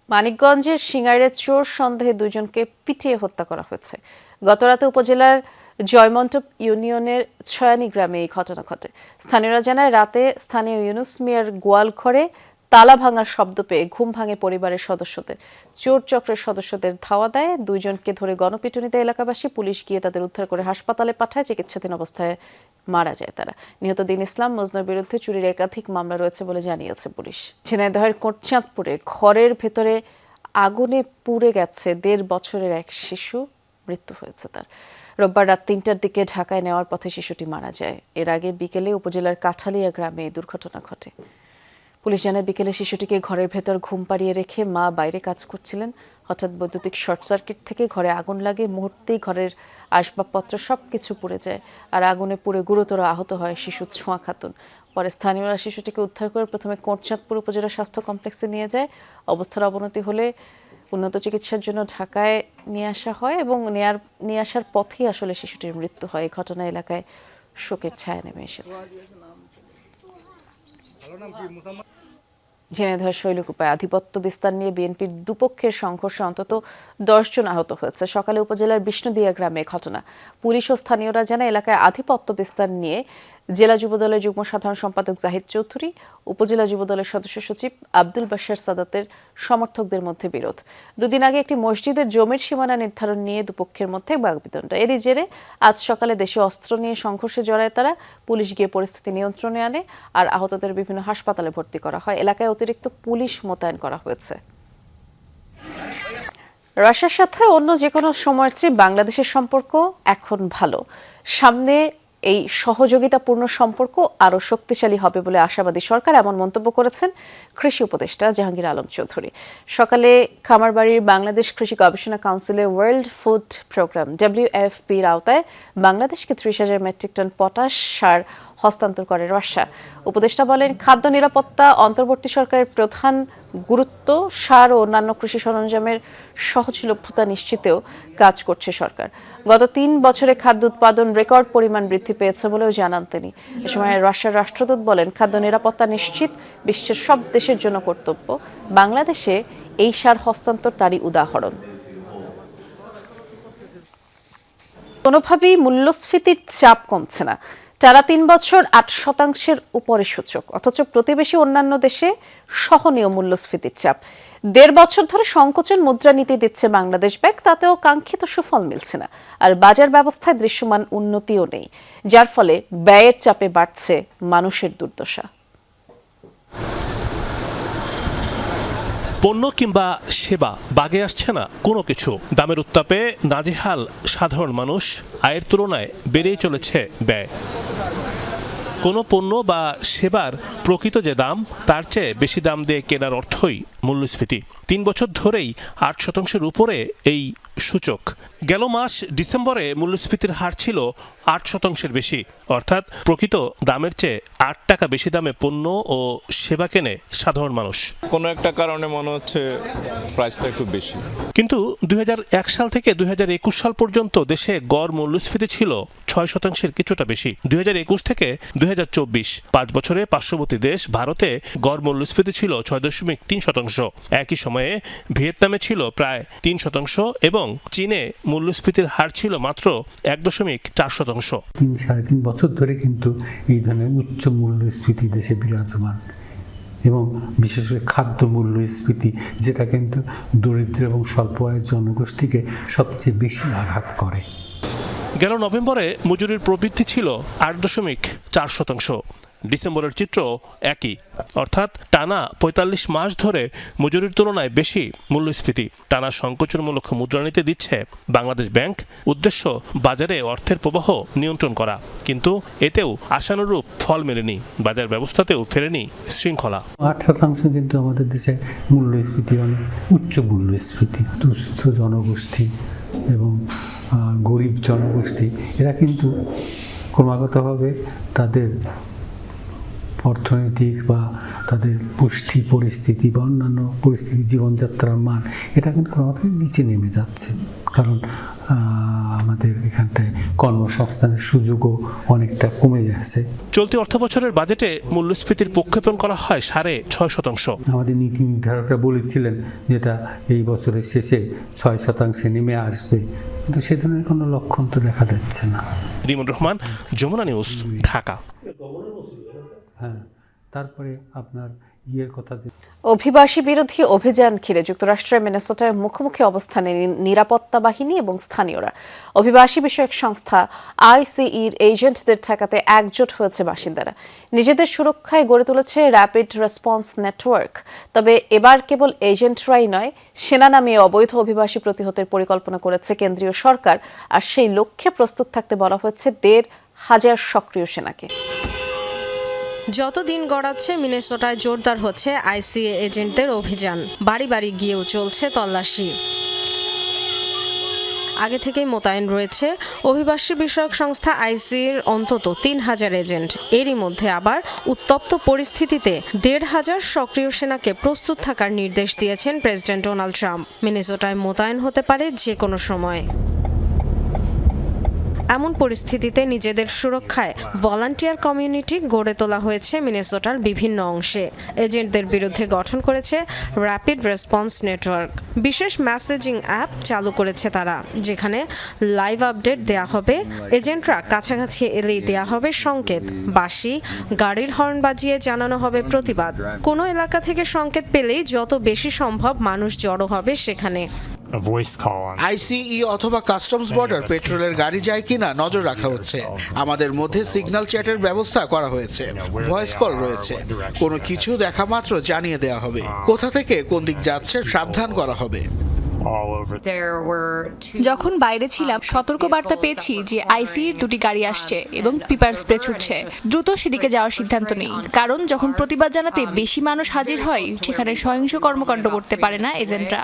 Speaker 1: মানিকগঞ্জের সিঙ্গাইরে চোর সন্দেহে 2 জনকে পিটিয়ে হত্যা করা হয়েছে। গতরাতে উপজেলার জয়মন্টপ ইউনিয়নের ছয়ানি গ্রামে এই ঘটনা ঘটে। স্থানীয়রা জানায়, রাতে স্থানীয় ইউনুস মিয়ার গোয়াল ঘরে তালা ভাঙার শব্দ পেয়ে ঘুম ভাঙে পরিবারের সদস্যদের। চোর চক্রের সদস্যদের ধাওয়া দেয়। 2 জনকে ধরে গণপিটুনিতে এলাকাবাসী। পুলিশ গিয়ে তাদের উদ্ধার করে হাসপাতালে পাঠায়। চিকিৎসাধীন অবস্থায় মারা যায় তারা। নিহত দিন ইসলাম মজনুর বিরুদ্ধে চুরির একাধিক মামলা রয়েছে বলে জানিয়েছে পুলিশ। ঝিনাইদহের কোটচাঁদপুরে ঘরের ভেতরে আগুনে পুড়ে গেছে 1.5 বছরের এক শিশু, মৃত্যু হয়েছে তার। রোববার রাত 3টার দিকে ঢাকায় নেওয়ার পথে শিশুটি মারা যায়। এর আগে বিকেলে উপজেলার কাঠালিয়া গ্রামে এই দুর্ঘটনা ঘটে। পুলিশ জানায়, বিকেলে শিশুটিকে ঘরের ভেতর ঘুম পাড়িয়ে রেখে মা বাইরে কাজ করছিলেন। হঠাৎ বৈদ্যুতিক শর্ট সার্কিট থেকে ঘরে আগুন লাগে। মুহূর্তেই ঘরের আসবাবপত্র সবকিছু পুড়ে যায়। আর আগুনে পুড়ে গুরুতর আহত হয় শিশু ছোঁয়া খাতুন। পরে স্থানীয়রা শিশুটিকে উদ্ধার করে প্রথমে কোটচাঁদপুর উপজেলা স্বাস্থ্য কমপ্লেক্সে নিয়ে যায়। অবস্থার অবনতি হলে উন্নত চিকিৎসার জন্য ঢাকায় নিয়ে আসা হয় এবং নিয়ে আসার পথেই আসলে শিশুটির মৃত্যু হয়। এই ঘটনা এলাকায় শোকের ছায়া নেমে এসেছে। ঝিনাইদহের শৈলকুপায় আধিপত্য বিস্তার নিয়ে বিএনপির দুপক্ষের সংঘর্ষে অন্তত 10 জন আহত হয়েছে। সকালে উপজেলার বিষ্ণুদিয়া গ্রামে ঘটনা। পুলিশ ও স্থানীয়রা জানায়, এলাকায় আধিপত্য বিস্তার নিয়ে জেলা যুবদলের যুগ্ম সাধারণ সম্পাদক জাহিদ চৌধুরী, উপজেলা যুবদলের সদস্য সচিব আব্দুল বাশার সাদাতের সমর্থকদের মধ্যে বিরোধ। 2 দিন আগে একটি মসজিদের জমির সীমানা নির্ধারণ নিয়ে দুপক্ষের মধ্যে বাকবিতণ্ডা। এরই জেরে আজ সকালে দেশে অস্ত্র নিয়ে সংঘর্ষে জড়ায় তারা। পুলিশ গিয়ে পরিস্থিতি নিয়ন্ত্রণে আনে আর আহতদের বিভিন্ন হাসপাতালে ভর্তি করা হয়। এলাকায় অতিরিক্ত পুলিশ মোতায়েন করা হয়েছে। রাশিয়ার সাথে অন্য যে কোনো সময়ের চেয়ে বাংলাদেশের সম্পর্ক এখন ভালো। সামনে এই সহযোগিতাপূর্ণ সম্পর্ক আরও শক্তিশালী হবে বলে আশাবাদী সরকার, এমন মন্তব্য করেছেন কৃষি উপদেষ্টা জাহাঙ্গীর আলম চৌধুরী। সকালে খামারবাড়ির বাংলাদেশ কৃষি গবেষণা কাউন্সিলের ওয়ার্ল্ড ফুড প্রোগ্রাম WFPর আওতায় বাংলাদেশকে 30,000 মেট্রিক টন পটাশ সার হস্তান্তর করে রাশিয়া। উপদেষ্টা বলেন, খাদ্য নিরাপত্তা অন্তর্বর্তী সরকারের প্রধান গুরুত্ব। সার ও অন্যান্য কৃষি সরঞ্জামের সহজলভ্যতা নিশ্চিতেও কাজ করছে সরকার। গত 3 বছরে খাদ্য উৎপাদন রেকর্ড পরিমাণ বৃদ্ধি পেয়েছে বলেও জানান তিনি। এ সময় রাশিয়ার রাষ্ট্রদূত বলেন, খাদ্য নিরাপত্তা নিশ্চিত বিশ্বের সব দেশের জন্য কর্তব্য। বাংলাদেশে এই সার হস্তান্তর তারই উদাহরণ। কোনোভাবেই মূল্যস্ফীতির চাপ কমছে না। টানা 3 বছর 8% উপরে সূচক, অথচ প্রতিবেশী অন্যান্য দেশে সহনীয় মূল্যস্ফীতির চাপ। 1.5 বছর ধরে সংকোচন মুদ্রানীতি দিচ্ছে বাংলাদেশ ব্যাংক, তাতেও কাঙ্ক্ষিত সুফল মিলছে না। আর বাজার ব্যবস্থায় দৃশ্যমান উন্নতিও নেই, যার ফলে ব্যয়ের চাপে বাড়ছে মানুষের দুর্দশা।
Speaker 18: পণ্য কিংবা সেবা বাগে আসছে না কোনো কিছু। দামের উত্তাপে নাজেহাল সাধারণ মানুষ, আয়ের তুলনায় বেড়েই চলেছে ব্যয়। কোনো পণ্য বা সেবার প্রকৃত যে দাম, তার চেয়ে বেশি দাম দিয়ে কেনার অর্থই মূল্যস্ফীতি। 3 বছর ধরেই 8% উপরে এই সূচক। গেল মাস ডিসেম্বরে মূল্যস্ফীতির হার ছিল 8% বেশি, অর্থাৎ প্রকৃত দামের চেয়ে 8 টাকা বেশি দামে পণ্য ও সেবা কেনে সাধারণ মানুষ।
Speaker 19: কোনো একটা কারণে মনে হচ্ছে প্রাইসটা একটু বেশি।
Speaker 18: কিন্তু 2001 সাল থেকে 2021 সাল পর্যন্ত দেশে গড় মূল্যস্ফীতি ছিল 6% কিছুটা বেশি। 2021 থেকে 2024 5 বছরে পার্শ্ববর্তী দেশ ভারতে গড় মূল্যস্ফীতি ছিল 6.3%। একই সময়ে ভিয়েতনামে ছিল প্রায় 3% এবং চীনে মূল্যস্ফীতির হার ছিল মাত্র 1.4%।
Speaker 20: 3-3.5 বছর ধরে কিন্তু এই ধরনের উচ্চ মূল্যস্ফীতি দেশে বিরাজমান, এবং বিশেষ করে খাদ্য মূল্যস্ফীতি, যেটা কিন্তু দরিদ্র এবং স্বল্প আয়ের জনগোষ্ঠীকে সবচেয়ে বেশি আঘাত করে।
Speaker 18: গেল নভেম্বরে মজুরির প্রবৃদ্ধি ছিল 8.4%। ডিসেম্বরের চিত্র একই, অর্থাৎ টানা 45 মাস ধরে মজুরির তুলনায় বেশি মূল্যস্ফীতি। টানা সংকোচনমূলক মুদ্রানীতি দিচ্ছে বাংলাদেশ ব্যাংক, উদ্দেশ্য বাজারে অর্থের প্রবাহ নিয়ন্ত্রণ করা, কিন্তু এতেও আশানুরূপ ফল মেলেনি। বাজার ব্যবস্থাতেও ফেরেনি শৃঙ্খলা।
Speaker 20: 8% কিন্তু আমাদের দেশে মূল্যস্ফীতি অনেক উচ্চ মূল্যস্ফীতি। দুস্থ জনগোষ্ঠী এবং গরিব জনগোষ্ঠী, এরা কিন্তু ক্রমাগতভাবে তাদের অর্থনৈতিক বা তাদের পুষ্টি পরিস্থিতি বা অন্যান্য পরিস্থিতি, জীবনযাত্রার মান, এটা কিন্তু ক্রমাগত নিচে নেমে যাচ্ছে। কারণ আমাদের এখানটায় কর্মসংস্থানের সুযোগও অনেকটা কমে যাচ্ছে।
Speaker 18: চলতি অর্থবছরের বাজেটে মূল্যস্ফীতির প্রক্ষেপণ করা হয় 6.5%।
Speaker 20: আমাদের নীতি নির্ধারকরা বলেছিলেন যেটা এই বছরের শেষে 6% নেমে আসবে, কিন্তু সে ধরনের কোনো লক্ষণ তো দেখা যাচ্ছে না।
Speaker 18: রিমন রহমান, যমুনা নিউজ, ঢাকা।
Speaker 20: হ্যাঁ, তারপরে আপনার
Speaker 1: অভিবাসী বিরোধী অভিযান ঘিরে যুক্তরাষ্ট্রের মিনেসোটায় মুখোমুখি অবস্থানে নিরাপত্তা বাহিনী এবং স্থানীয়রা। অভিবাসী বিষয়ক সংস্থা আইসিইর এজেন্টদের ঠেকাতে একজোট হয়েছে বাসিন্দারা। নিজেদের সুরক্ষায় গড়ে তুলেছে র্যাপিড রেসপন্স নেটওয়ার্ক। তবে এবার কেবল এজেন্টরাই নয়, সেনা নামিয়ে অবৈধ অভিবাসী প্রতিহতের পরিকল্পনা করেছে কেন্দ্রীয় সরকার, আর সেই লক্ষ্যে প্রস্তুত থাকতে বলা হয়েছে 1,500 সক্রিয় সেনাকে।
Speaker 21: যত দিন গড়াচ্ছে মিনেসোটায় জোরদার হচ্ছে আইসিএ এজেন্টদের অভিযান। বাড়ি বাড়ি গিয়েও চলছে তল্লাশি। আগে থেকেই মোতায়েন রয়েছে অভিবাসী বিষয়ক সংস্থা আইসিএর অন্তত 3,000 এজেন্ট। এরই মধ্যে আবার উত্তপ্ত পরিস্থিতিতে 1,500 সক্রিয় সেনাকে প্রস্তুত থাকার নির্দেশ দিয়েছেন প্রেসিডেন্ট ডোনাল্ড ট্রাম্প। মিনেসোটায় মোতায়েন হতে পারে যে কোনো সময়। এমন পরিস্থিতিতে নিজেদের সুরক্ষায় ভলান্টিয়ার কমিউনিটি গড়ে তোলা হয়েছে মিনেসোটার বিভিন্ন অংশে। এজেন্টদের বিরুদ্ধে গঠন করেছে র্যাপিড রেসপন্স নেটওয়ার্ক। বিশেষ মেসেজিং অ্যাপ চালু করেছে তারা, যেখানে লাইভ আপডেট দেয়া হবে। এজেন্টরা কাছাকাছি এলেই দেয়া হবে সংকেত। বাঁশি, গাড়ির হর্ন বাজিয়ে জানানো হবে প্রতিবাদ। কোনো এলাকা থেকে সংকেত পেলেই যত বেশি সম্ভব মানুষ জড়ো হবে সেখানে।
Speaker 22: আইসিই অথবা কাস্টমস বর্ডার পেট্রোলের গাড়ি যায় কিনা নজর রাখা হচ্ছে। আমাদের মধ্যে সিগন্যাল চ্যাটের ব্যবস্থা করা হয়েছে, ভয়েস কল রয়েছে। কোনো কিছু দেখা মাত্র জানিয়ে দেওয়া হবে। কোথা থেকে কোন দিক যাচ্ছে সাবধান করা হবে।
Speaker 23: যখন বাইরে ছিলাম সতর্কবার্তা পেয়েছি যে আইসিইর 2টি গাড়ি আসছে এবং পিপার স্প্রে ছুটছে। দ্রুত সেদিকে যাওয়ার সিদ্ধান্ত নেই, কারণ যখন প্রতিবাদ জানাতে বেশি মানুষ হাজির হয় সেখানে সহিংস কর্মকাণ্ড করতে পারে না এজেন্টরা।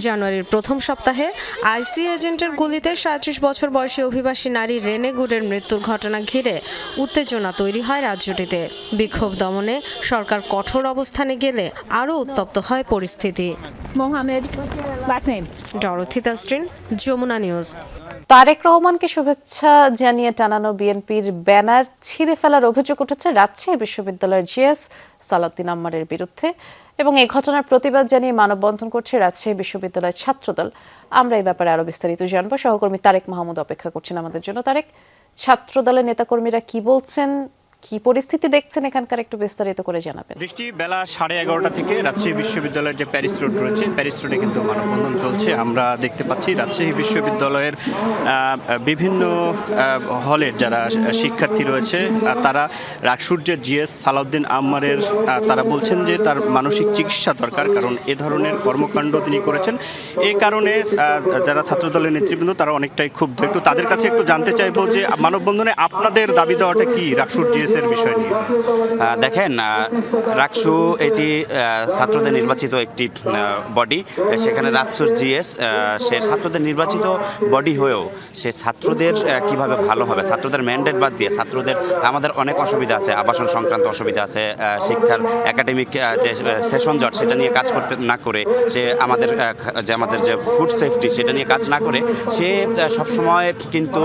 Speaker 21: জানুয়ারির প্রথম সপ্তাহে আইসি এজেন্টের গুলিতে 37 বছর বয়সী অভিবাসী নারী রেনে গুডের মৃত্যুর ঘটনা ঘিরে উত্তেজনা তৈরি হয় রাজ্যটিতে। বিক্ষোভ দমনে সরকার কঠোর অবস্থানে গেলে আরও উত্তপ্ত হয় পরিস্থিতি। Dorothy Tasrin, Jamuna news.
Speaker 1: তারেক রহমানকে শুভেচ্ছা জানিয়ে টানানো বিএনপির ব্যানার ছিঁড়ে ফেলার অভিযোগ উঠেছে রাজশাহী বিশ্ববিদ্যালয়ের জিএস সালাউদ্দিন আম্মারের বিরুদ্ধে, এবং এই ঘটনার প্রতিবাদ জানিয়ে মানববন্ধন করছে রাজশাহী বিশ্ববিদ্যালয়ের ছাত্রদল। আমরা এই ব্যাপারে আরো বিস্তারিত জানবো। সহকর্মী তারেক মাহমুদ অপেক্ষা করছেন আমাদের জন্য। তারেক, ছাত্রদলের নেতাকর্মীরা কি বলছেন, কি পরিস্থিতি দেখছেন এখানকার একটু বিস্তারিত করে জানাবেন।
Speaker 2: বৃষ্টি বেলা 11:30 থেকে রাজশাহী বিশ্ববিদ্যালয়ের যে প্যারিস রোড রয়েছে, প্যারিস রোডে কিন্তু মানববন্ধন চলছে। আমরা দেখতে পাচ্ছি রাজশাহী বিশ্ববিদ্যালয়ের বিভিন্ন হলের যারা শিক্ষার্থী রয়েছে তারা রাকসূর্যের জিএস সালাউদ্দিন আম্মারের তারা বলছেন যে তার মানসিক চিকিৎসা দরকার, কারণ এ ধরনের কর্মকাণ্ড তিনি করেছেন। এই কারণে যারা ছাত্রদলের নেতৃবৃন্দ তারা অনেকটাই ক্ষুব্ধ। একটু তাদের কাছে একটু জানতে চাইবো যে মানববন্ধনে আপনাদের দাবি দেওয়াটা কি রাকসুর জিএস এর বিষয় নিয়ে?
Speaker 6: দেখেন, রাকসু এটি ছাত্রদের নির্বাচিত একটি বডি। সেখানে রাকসুর জিএস সে ছাত্রদের নির্বাচিত বডি হয়েও সে ছাত্রদের কিভাবে ভালো হবে, ছাত্রদের ম্যান্ডেট বাদ দিয়ে ছাত্রদের আমাদের অনেক অসুবিধা আছে, আবাসন সংক্রান্ত অসুবিধা আছে, শিক্ষার একাডেমিক যে সেশন জট সেটা নিয়ে কাজ করতে না করে, সে আমাদের যে ফুড সেফটি সেটা নিয়ে কাজ না করে সে সবসময় কিন্তু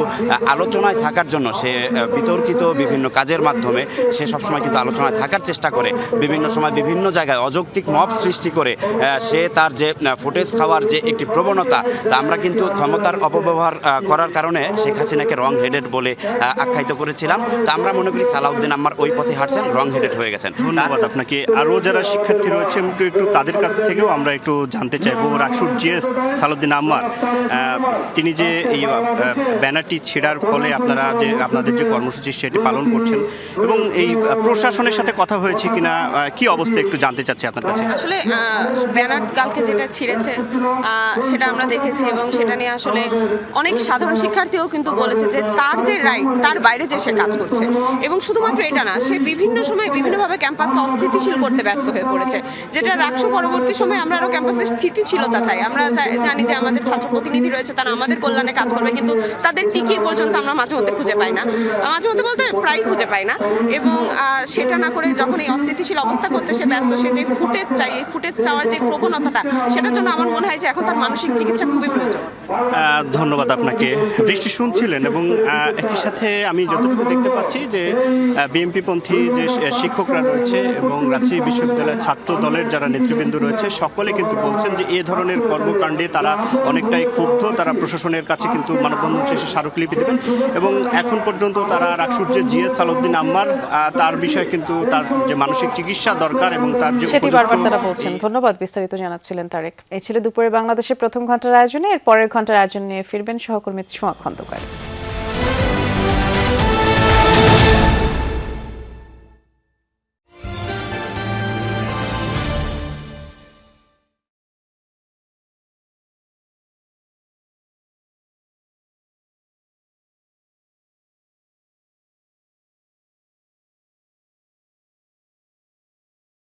Speaker 6: আলোচনায় থাকার জন্য সে বিতর্কিত বিভিন্ন কাজের মাধ্যমে সে সবসময় কিন্তু আলোচনায় থাকার চেষ্টা করে, বিভিন্ন সময় বিভিন্ন জায়গায় অযৌক্তিক মব সৃষ্টি করে সে তার যে ফুটেজ খাওয়ার যে একটি প্রবণতা, তা আমরা কিন্তু ক্ষমতার অপব্যবহার করার কারণে শেখ হাসিনাকে রং হেডেড বলে আখ্যায়িত করেছিলাম। তা আমরা মনে করি সালাউদ্দিন আম্মার ওই পথে হাঁটছেন, রং হেডেড হয়ে গেছেন।
Speaker 2: ধন্যবাদ আপনাকে। আরও যারা শিক্ষার্থী রয়েছে একটু তাদের কাছ থেকেও আমরা একটু জানতে চাইবো। রাকসুর জিএস সালাউদ্দিন আম্মার তিনি যে এই ব্যানারটি ছেড়ার ফলে আপনাদের যে কর্মসূচি সেটি পালন করছেন এবং এই প্রশাসনের সাথে কথা হয়েছে কিনা, কি অবস্থা একটু জানতে চাচ্ছি আপনার কাছে।
Speaker 8: আসলে ব্যানার কালকে যেটা ছিঁড়েছে সেটা আমরা দেখেছি এবং সেটা নিয়ে আসলে অনেক সাধারণ শিক্ষার্থীও কিন্তু বলেছে যে তার যে রাইট তার বাইরে যে সে কাজ করছে, এবং শুধুমাত্র এটা না, সে বিভিন্ন সময় বিভিন্নভাবে ক্যাম্পাসকে অস্থিতিশীল করতে ব্যস্ত হয়ে পড়েছে, যেটা রাকসু পরবর্তী সময় আমরা আরও ক্যাম্পাসের স্থিতিশীলতা চাই। আমরা জানি যে আমাদের ছাত্র প্রতিনিধি রয়েছে, তারা আমাদের কল্যাণে কাজ করবে, কিন্তু তাদের টিকিয়ে পর্যন্ত আমরা মাঝে মধ্যে খুঁজে পাই না, মাঝে মধ্যে বলতে প্রায় খুঁজে পাই না। এবং সেটা না করে যখন এই অস্থিতিশীল অবস্থা করতে সে ব্যস্ত, সে যে ফুটেজ চাই, এই ফুটেজ চাওয়ার যে প্রবণতাটা, সেটার জন্য আমার মনে হয় যে এখন তার মানসিক চিকিৎসা খুবই প্রয়োজন।
Speaker 2: ধন্যবাদ আপনাকে। বৃষ্টি শুনছিলেন এবং একই সাথে আমি যতটুকু দেখতে পাচ্ছি যে বিএনপিপন্থী যে শিক্ষকরা রয়েছে এবং রাজশাহী বিশ্ববিদ্যালয়ের ছাত্র দলের যারা নেতৃবৃন্দ রয়েছে সকলে কিন্তু বলছেন যে এ ধরনের কর্মকাণ্ডে তারা অনেকটাই ক্ষুব্ধ। তারা প্রশাসনের কাছে কিন্তু মানববন্ধন শেষে স্মারকলিপি দেবেন এবং এখন পর্যন্ত তারা রাকসূর্যের জিএস সালাউদ্দিন আম্মার তার বিষয়ে কিন্তু তার যে মানসিক চিকিৎসা দরকার এবং তার যে
Speaker 1: সেটি বারবার তারা বলছেন। ধন্যবাদ, বিস্তারিত জানাচ্ছিলেন তারেক। এই ছিল দুপুরে বাংলাদেশের প্রথম ঘন্টার আয়োজনে। এর পরের ঘন্টার আয়োজন নিয়ে ফিরবেন সহকর্মী ছোঁয়া খন্দকার।